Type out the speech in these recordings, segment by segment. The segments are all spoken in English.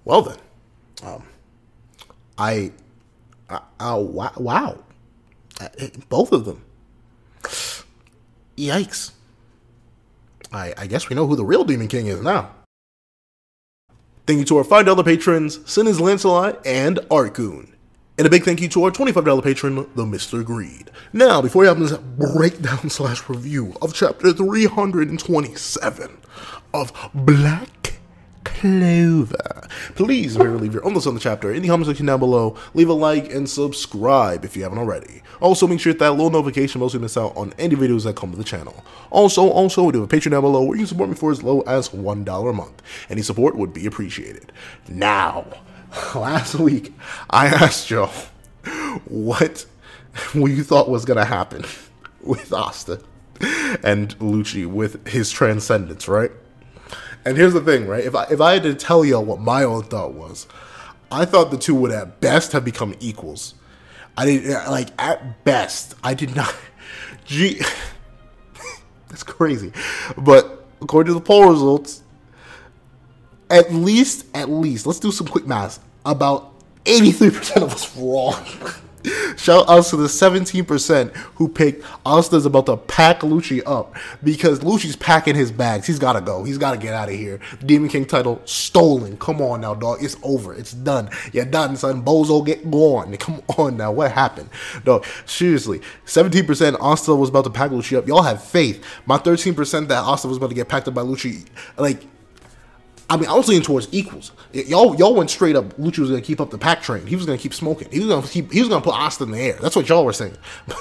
Well then, um, I, wow, both of them. Yikes. I guess we know who the real Demon King is now. Thank you to our $5 patrons, Sinners Lancelot and Arcoon. And a big thank you to our $25 patron, the Mr. Greed. Now, before we have this breakdown / review of chapter 327 of Black Clover, please remember to leave your own thoughts on the chapter in the comment section down below. Leave a like and subscribe if you haven't already. Also, make sure to hit that little notification bell so you miss out on any videos that come to the channel. Also, we do have a Patreon down below where you can support me for as low as $1 a month. Any support would be appreciated. Now, last week, I asked y'all what you thought was going to happen with Asta and Lucci with his transcendence, right? And here's the thing, right? If I had to tell y'all what my own thought was, I thought the two would at best have become equals. I didn't, like, at best, I did not, gee, that's crazy. But according to the poll results, at least, let's do some quick math, about 83% of us wrong. Shout out to the 17% who picked Asta's about to pack Lucci up because Lucci's packing his bags. He's got to go. He's got to get out of here. Demon King title stolen. Come on now, dog. It's over. It's done. You're done, son. Bozo, get gone. Come on now. What happened? Dog, seriously. 17% Asta was about to pack Lucci up. Y'all have faith. My 13% that Asta was about to get packed up by Lucci, like, I mean, I was leaning towards equals. Y'all went straight up. Lucci was gonna keep up the pack train. He was gonna keep smoking. He was gonna put Asta in the air. That's what y'all were saying.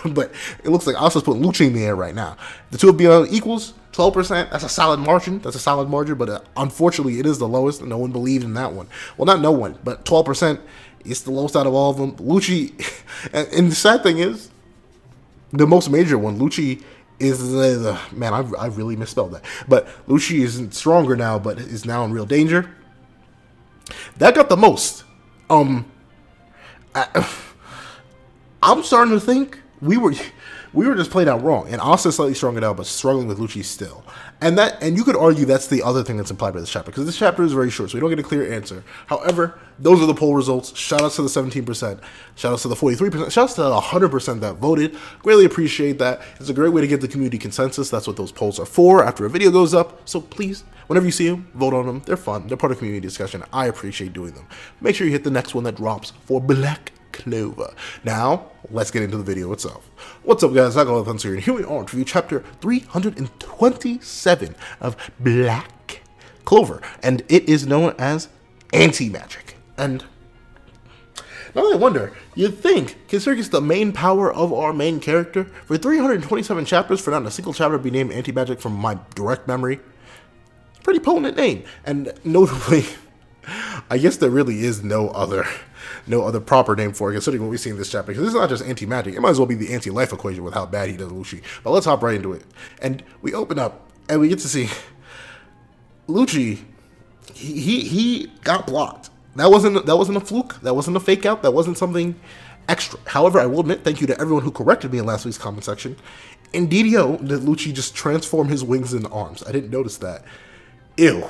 But it looks like Asta's putting Lucci in the air right now. The two of you equals 12%. That's a solid margin. But unfortunately, it is the lowest. No one believed in that one. Well, not no one, but 12%. It's the lowest out of all of them. Lucci, and the sad thing is, the most major one, Lucci, is man, I really misspelled that. But Lucci isn't stronger now, but is now in real danger. That got the most. I'm starting to think we were just played out wrong, and Asta's slightly stronger now, but struggling with Lucci still. And you could argue that's the other thing that's implied by this chapter, because this chapter is very short, so we don't get a clear answer. However, those are the poll results. Shout outs to the 17%. Shout outs to the 43%. Shout outs to the 100% that voted. Greatly appreciate that. It's a great way to get the community consensus. That's what those polls are for after a video goes up. So please, whenever you see them, vote on them. They're fun. They're part of community discussion. I appreciate doing them. Make sure you hit the next one that drops for Black Clover. Now, let's get into the video itself. What's up, guys? I got Thunder here, and here we are to review chapter 327 of Black Clover, and it is known as Anti-Magic. And now I wonder, you'd think, considering it's the main power of our main character, for 327 chapters, for not a single chapter to be named Anti-Magic from my direct memory, pretty potent name. And notably, I guess there really is no other proper name for it, considering what we see in this chapter, because this is not just anti-magic. It might as well be the anti-life equation with how bad he does Lucci. But let's hop right into it. And we open up, and we get to see Lucci. He got blocked. That wasn't a fluke. That wasn't a fake out. That wasn't something extra. However, I will admit, thank you to everyone who corrected me in last week's comment section. Indeedio, did Lucci just transform his wings into arms? I didn't notice that. Ew.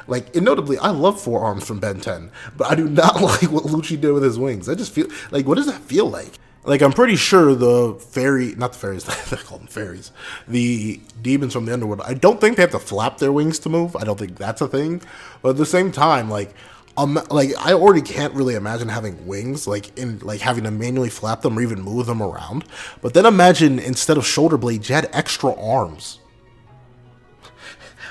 Like, and notably, I love forearms from Ben 10, but I do not like what Lucci did with his wings. I just feel like, what does that feel like? Like, I'm pretty sure the not the fairies, they call them fairies, the demons from the Underworld, I don't think they have to flap their wings to move. I don't think that's a thing. But at the same time, like I already can't really imagine having wings, like having to manually flap them or even move them around. But then imagine instead of shoulder blades, you had extra arms.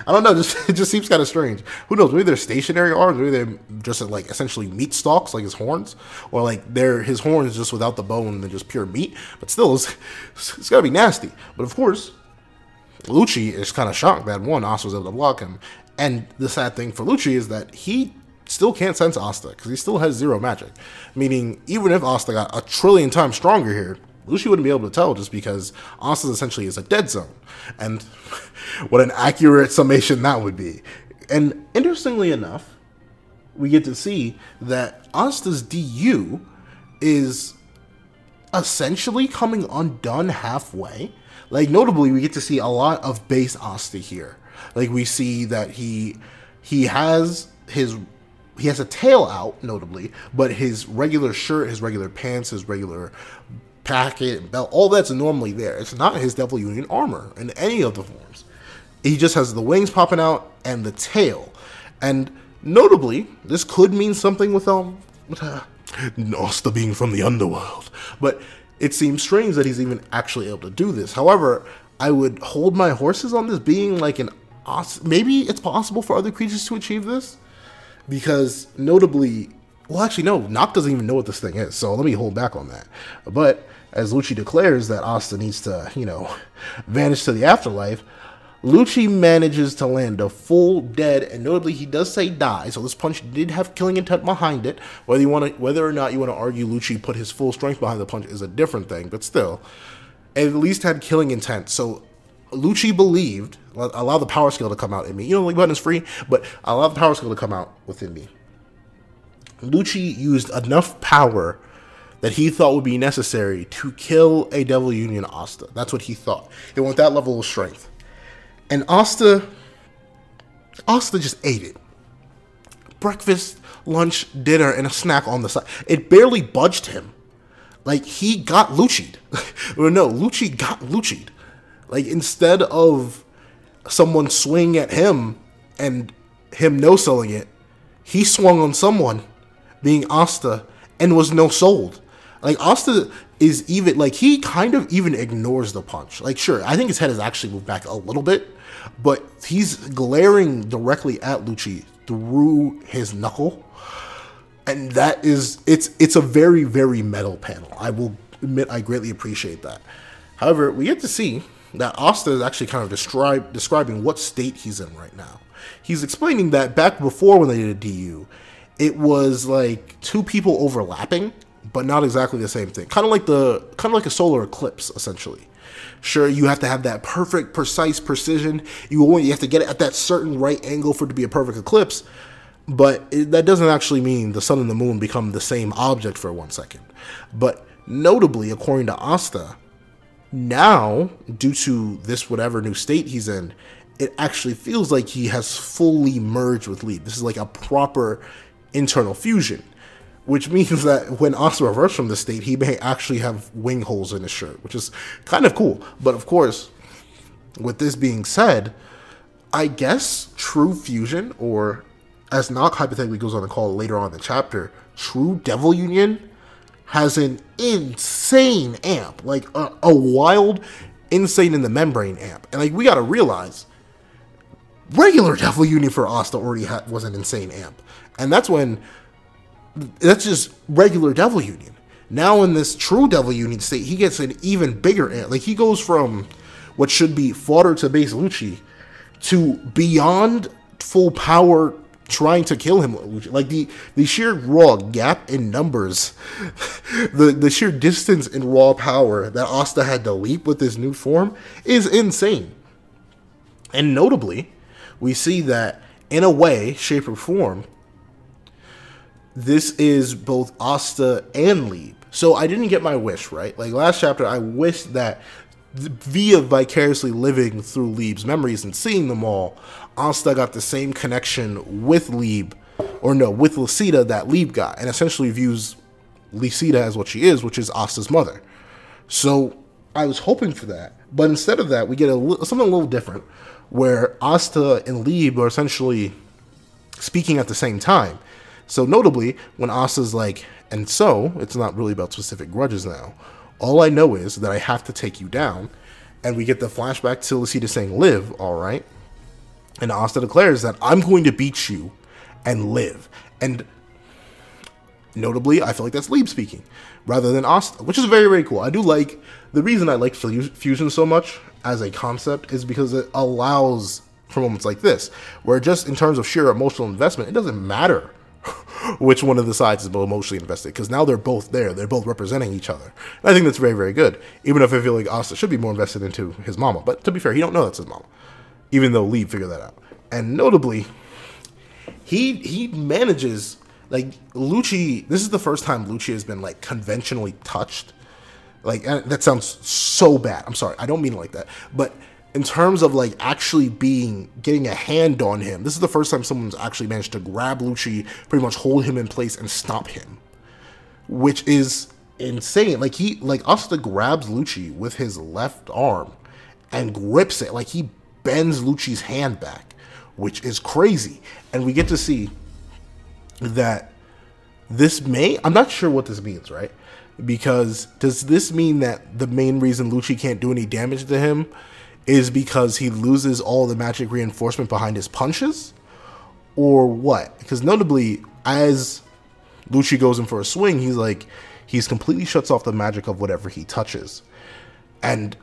I don't know, it just seems kind of strange. Who knows, maybe they're stationary arms, maybe they're just like essentially meat stalks, like his horns, or like his horns just without the bone and just pure meat, but still, it's gotta be nasty. But of course, Lucci is kind of shocked that one, Asta was able to block him, and the sad thing for Lucci is that he still can't sense Asta, because he still has 0 magic, meaning even if Asta got a trillion times stronger here, Lucci wouldn't be able to tell just because Asta essentially is a dead zone. And what an accurate summation that would be. And interestingly enough, we get to see that Asta's DU is essentially coming undone halfway. Like, notably, we get to see a lot of base Asta here. Like, we see that he has his he has a tail out, notably, but his regular shirt, his regular pants, his regular packet and belt, all that's normally there. It's not his Devil Union armor in any of the forms. He just has the wings popping out and the tail. And notably, this could mean something with Asta being from the Underworld. But it seems strange that he's even actually able to do this. However, I would hold my horses on this being like an Asta. Maybe it's possible for other creatures to achieve this. Because notably, well, actually, no, Noct doesn't even know what this thing is, so let me hold back on that. But as Lucci declares that Asta needs to, vanish to the afterlife, Lucci manages to land a full dead, and notably, he does say die, so this punch did have killing intent behind it. Whether or not you want to argue Lucci put his full strength behind the punch is a different thing, but still, it at least had killing intent. So Lucci believed, allow the power skill to come out in me. Like button is free, but allow the power skill to come out within me. Lucci used enough power that he thought would be necessary to kill a Devil Union Asta. That's what he thought. He wanted that level of strength. And Asta just ate it. Breakfast, lunch, dinner, and a snack on the side. It barely budged him. Like, he got Lucci'd. No, Lucci got Lucci'd. Like, instead of someone swinging at him and him no-selling it, he swung on someone, being Asta, and was no-sold. Like, Asta is even, like, he kind of even ignores the punch. Like, sure, I think his head has actually moved back a little bit, but he's glaring directly at Lucci through his knuckle. And that is, it's a very, very metal panel. I will admit I greatly appreciate that. However, we get to see that Asta is actually kind of describing what state he's in right now. He's explaining that back before when they did a DU, it was like two people overlapping, but not exactly the same thing. Kind of like a solar eclipse, essentially. Sure, you have to have that perfect, precise precision. You have to get it at that certain right angle for it to be a perfect eclipse. But that doesn't actually mean the sun and the moon become the same object for 1 second. But notably, according to Asta, now, due to this whatever new state he's in, it actually feels like he has fully merged with Lieb. This is like a proper internal fusion, which means that when Asta reverts from this state, he may actually have wing holes in his shirt, which is kind of cool. But of course, with this being said, I guess true fusion, or as Noct hypothetically goes on to call later on in the chapter, true Devil Union, has an insane amp, like a wild, insane in the membrane amp. And like, we gotta realize, regular Devil Union for Asta already was an insane amp. And that's just regular Devil Union. Now in this true Devil Union state, he gets an even bigger amp. Like, he goes from what should be fodder to base Lucci to beyond full power trying to kill him. Like, the sheer raw gap in numbers, the sheer distance in raw power that Asta had to leap with this new form is insane. And notably, we see that in a way, shape, or form, this is both Asta and Lieb. So I didn't get my wish, right? Like last chapter, I wished that via vicariously living through Lieb's memories and seeing them all, Asta got the same connection with Lieb, or no, with Lucida that Lieb got, and essentially views Lucida as what she is, which is Asta's mother. So I was hoping for that, but instead of that, we get something a little different, where Asta and Lieb are essentially speaking at the same time. So notably, when Asta's like, and so, it's not really about specific grudges now. All I know is that I have to take you down. And we get the flashback to Lucida saying, live, alright? And Asta declares that I'm going to beat you and live. And notably, I feel like that's Lieb speaking, rather than Asta, which is very, very cool. I do like, the reason I like fusion so much as a concept is because it allows for moments like this, where just in terms of sheer emotional investment, it doesn't matter which one of the sides is more emotionally invested, because now they're both there. They're both representing each other. And I think that's very, very good, even if I feel like Asta should be more invested into his mama. But to be fair, he don't know that's his mama, even though Lieb figured that out. And notably, he manages, like, Lucci, this is the first time Lucci has been, like, conventionally touched. Like, that sounds so bad. I'm sorry, I don't mean it like that. But in terms of like actually getting a hand on him, this is the first time someone's actually managed to grab Lucci, pretty much hold him in place and stop him, which is insane. Like Asta grabs Lucci with his left arm and grips it, like he bends Lucci's hand back, which is crazy. And we get to see that I'm not sure what this means, right? Because does this mean that the main reason Lucci can't do any damage to him is because he loses all the magic reinforcement behind his punches? Or what? Because notably, as Lucci goes in for a swing, he's completely shuts off the magic of whatever he touches. And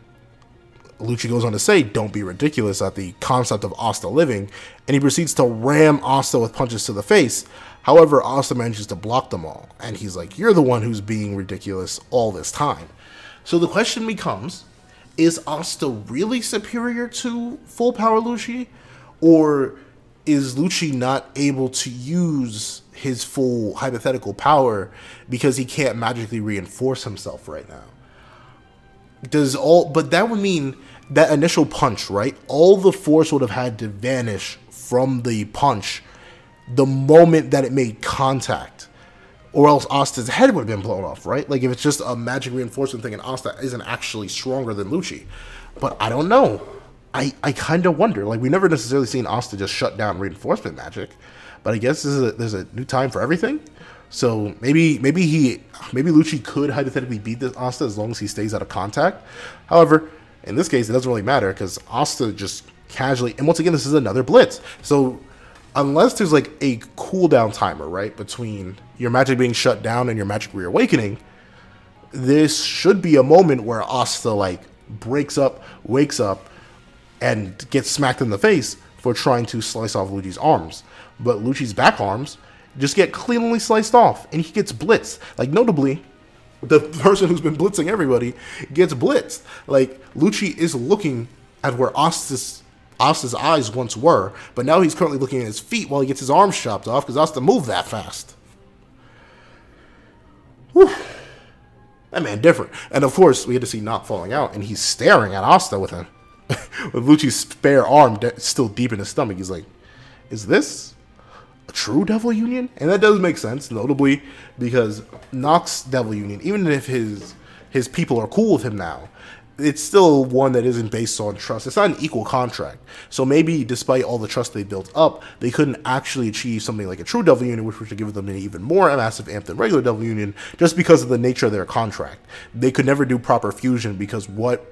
Lucci goes on to say, don't be ridiculous at the concept of Asta living, and he proceeds to ram Asta with punches to the face. However, Asta manages to block them all, and he's like, you're the one who's being ridiculous all this time. So the question becomes, is Asta really superior to full power Lucci? Or is Lucci not able to use his full hypothetical power because he can't magically reinforce himself right now? But that would mean that initial punch, right? All the force would have had to vanish from the punch the moment that it made contact, or else Asta's head would have been blown off, right? Like if it's just a magic reinforcement thing and Asta isn't actually stronger than Lucci. But I don't know. I kind of wonder. Like, we've never necessarily seen Asta just shut down reinforcement magic, but I guess there's a new time for everything. So maybe Lucci could hypothetically beat this Asta as long as he stays out of contact. However, in this case, it doesn't really matter because Asta just casually, and once again, this is another blitz. So unless there's like a cooldown timer, right, between your magic being shut down and your magic reawakening, this should be a moment where Asta like breaks up, wakes up, and gets smacked in the face for trying to slice off Lucci's arms. But Lucci's back arms just get cleanly sliced off, and he gets blitzed. Like, notably, the person who's been blitzing everybody gets blitzed. Like, Lucci is looking at where Asta's eyes once were, but now he's currently looking at his feet while he gets his arms chopped off because Asta moved that fast. Whew. That man different. And of course, we get to see Nock falling out, and he's staring at Asta with him. With Lucci's spare arm still deep in his stomach. He's like, is this a true Devil Union? And that does make sense, notably because Nock's Devil Union, even if his people are cool with him now, it's still one that isn't based on trust. It's not an equal contract. So maybe despite all the trust they built up, they couldn't actually achieve something like a true Devil Union, which would give them an even more massive amp than regular Devil Union, just because of the nature of their contract. They could never do proper fusion because what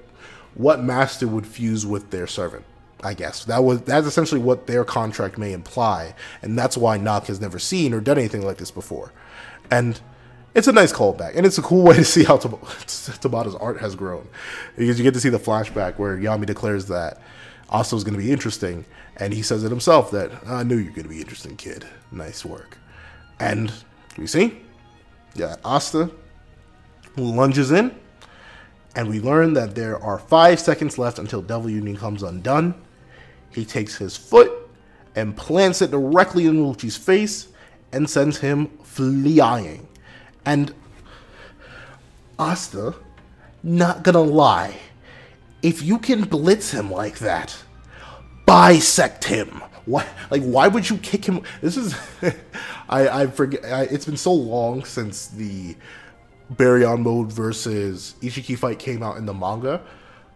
master would fuse with their servant? I guess that's essentially what their contract may imply, and that's why Nock has never seen or done anything like this before. And it's a nice callback, and it's a cool way to see how Tabata's art has grown, because you get to see the flashback where Yami declares that Asta's going to be interesting, and he says it himself that, I knew you're going to be interesting, kid. Nice work. And we see, yeah, Asta lunges in, and we learn that there are 5 seconds left until Devil Union comes undone. He takes his foot and plants it directly in Lucci's face and sends him flying. And Asta, not gonna lie, if you can blitz him like that, bisect him. Why would you kick him? This is, I forget. It's been so long since the Baryon mode versus Ishiki fight came out in the manga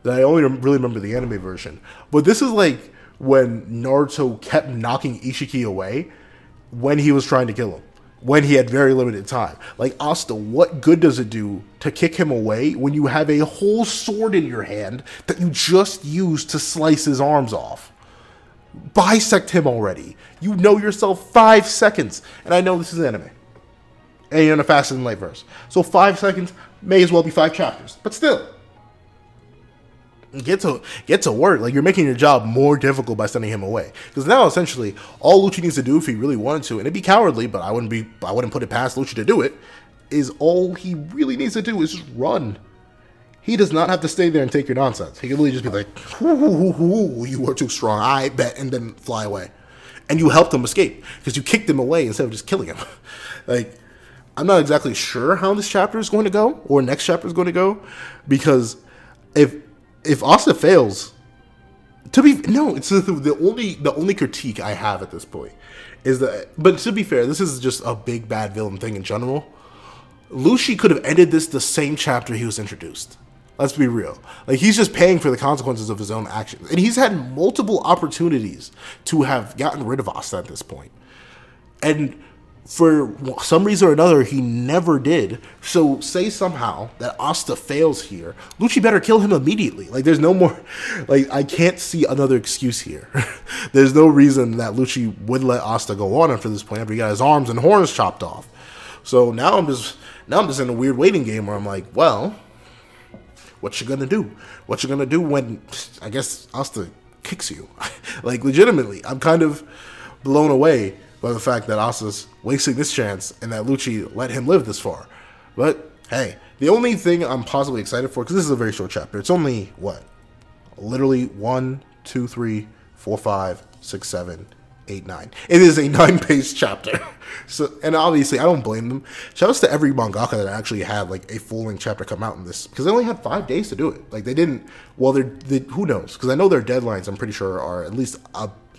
that I only really remember the anime version. But this is like when Naruto kept knocking Ishiki away when he was trying to kill him, when he had very limited time. Like, Asta, what good does it do to kick him away when you have a whole sword in your hand that you just used to slice his arms off? Bisect him already. You know yourself 5 seconds. And I know this is anime, and you're in a faster than light verse. So 5 seconds may as well be 5 chapters. But still, get to work. Like, you're making your job more difficult by sending him away. Because now, essentially, all Lucci needs to do if he really wanted to, and it'd be cowardly, but I wouldn't put it past Lucci to do it, is all he really needs to do is just run. He does not have to stay there and take your nonsense. He can really just be like, you are too strong, I bet, and then fly away. And you helped him escape, because you kicked him away instead of just killing him. Like, I'm not exactly sure how this chapter is going to go, or next chapter is going to go, because if Asta fails, it's the only critique I have at this point is that. But to be fair, this is just a big bad villain thing in general. Lucci could have ended this the same chapter he was introduced. Let's be real. Like, he's just paying for the consequences of his own actions, and he's had multiple opportunities to have gotten rid of Asta at this point, and for some reason or another, he never did. So say somehow that Asta fails here, Lucci better kill him immediately. Like, there's no more, like, I can't see another excuse here. There's no reason that Lucci would let Asta go on after this point after he got his arms and horns chopped off. So now I'm just in a weird waiting game where I'm like, well, what you gonna do? What you gonna do when, I guess, Asta kicks you? Like, legitimately, I'm kind of blown away by the fact that Asta's wasting this chance and that Lucci let him live this far. But, hey, the only thing I'm possibly excited for, because this is a very short chapter, it's only, what, literally 1, 2, 3, 4, 5, 6, 7, 8, 9. It is a 9-page chapter. So, and obviously, I don't blame them. Shout outs to every mangaka that actually had, like, a full-length chapter come out in this, because they only had 5 days to do it. Like, they didn't, well, who knows? Because I know their deadlines, I'm pretty sure, are at least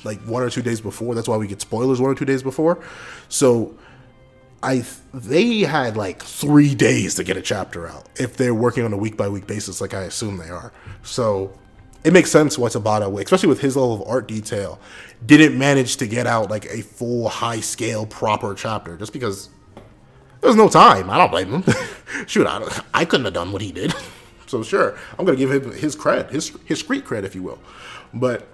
like 1 or 2 days before. That's why we get spoilers 1 or 2 days before. So they had like 3 days to get a chapter out if they're working on a week-by-week basis, like I assume they are. So it makes sense why Tabata, especially with his level of art detail, didn't manage to get out like a full high-scale proper chapter, just because there's no time. I don't blame him. Shoot, I couldn't have done what he did. So sure, I'm gonna give him his cred, his street cred, if you will. But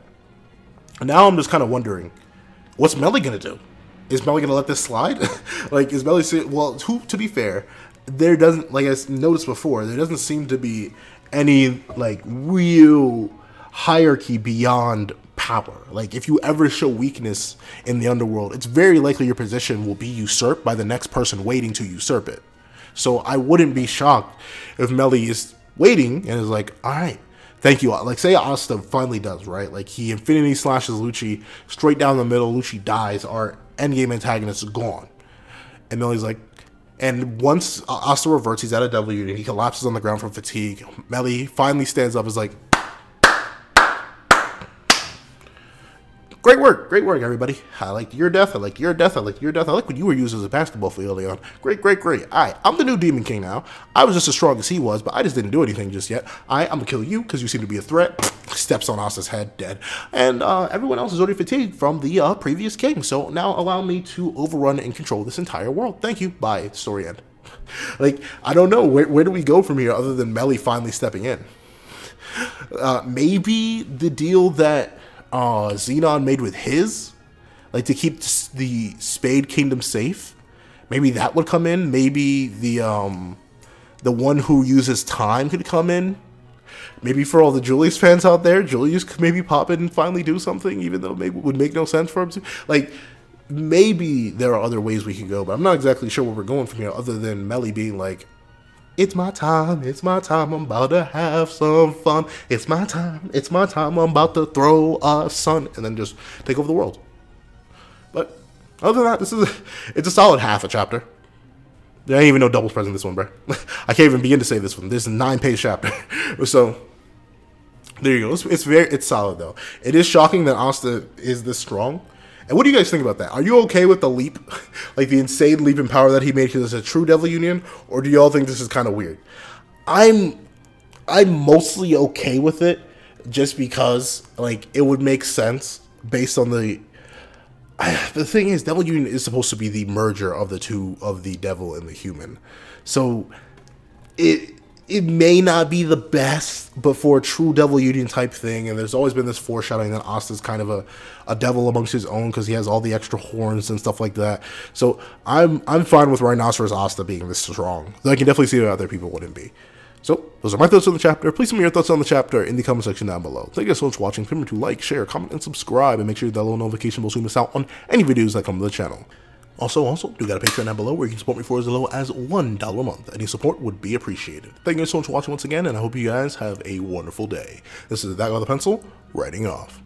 now I'm just kind of wondering, what's Melly going to do? Is Melly going to let this slide? Like, is Melly saying, well, to be fair, there doesn't, like I noticed before, there doesn't seem to be any, like, real hierarchy beyond power. Like, if you ever show weakness in the underworld, it's very likely your position will be usurped by the next person waiting to usurp it. So I wouldn't be shocked if Melly is waiting and is like, all right, thank you. Like, say Asta finally does, right? Like, he infinity slashes Lucci straight down the middle. Lucci dies. Our endgame antagonist is gone. And Melly's like, and once Asta reverts, he's at a W and he collapses on the ground from fatigue. Melly finally stands up and is like, great work, everybody. I liked your death, I liked your death, I liked your death. I like when you were used as a basketball for early on. Great. Alright, I'm the new Demon King now. I was just as strong as he was, but I just didn't do anything just yet. I'm gonna kill you because you seem to be a threat. Steps on Asta's head, dead. And everyone else is already fatigued from the previous king. So now allow me to overrun and control this entire world. Thank you. Bye. Story end. Like, I don't know. Where do we go from here other than Melly finally stepping in? Maybe the deal that Xenon made with his, like, to keep the Spade Kingdom safe. Maybe that would come in. Maybe the one who uses time could come in. Maybe for all the Julius fans out there, Julius could maybe pop in and finally do something, even though maybe it would make no sense for him to. Like, maybe there are other ways we can go, but I'm not exactly sure where we're going from here, other than Melly being like, it's my time, I'm about to have some fun. It's my time, I'm about to throw a sun, and then just take over the world. But other than that, it's a solid half a chapter. There ain't even no doubles present in this one, bro. I can't even begin to say this one. This is a 9-page chapter. So there you go. It's solid though. It is shocking that Asta is this strong. And what do you guys think about that? Are you okay with the leap, like the insane leap in power that he made because it's a true devil union, or do y'all think this is kind of weird? I'm mostly okay with it, just because, like, it would make sense based on the thing is, devil union is supposed to be the merger of the two, of the devil and the human. So it may not be the best, but for a true devil union type thing, and there's always been this foreshadowing that Asta's kind of a devil amongst his own because he has all the extra horns and stuff like that. So I'm fine with Rhinoceros Asta being this strong. I can definitely see that other people wouldn't be. So those are my thoughts on the chapter. Please send me your thoughts on the chapter in the comment section down below. Thank you guys so much for watching. Remember to like, share, comment, and subscribe, and make sure you hit that little notification bell so you miss out on any videos that come to the channel. Also, do got a Patreon down below where you can support me for as low as $1 a month. Any support would be appreciated. Thank you guys so much for watching once again, and I hope you guys have a wonderful day. This is That Guy with a Pencil, writing off.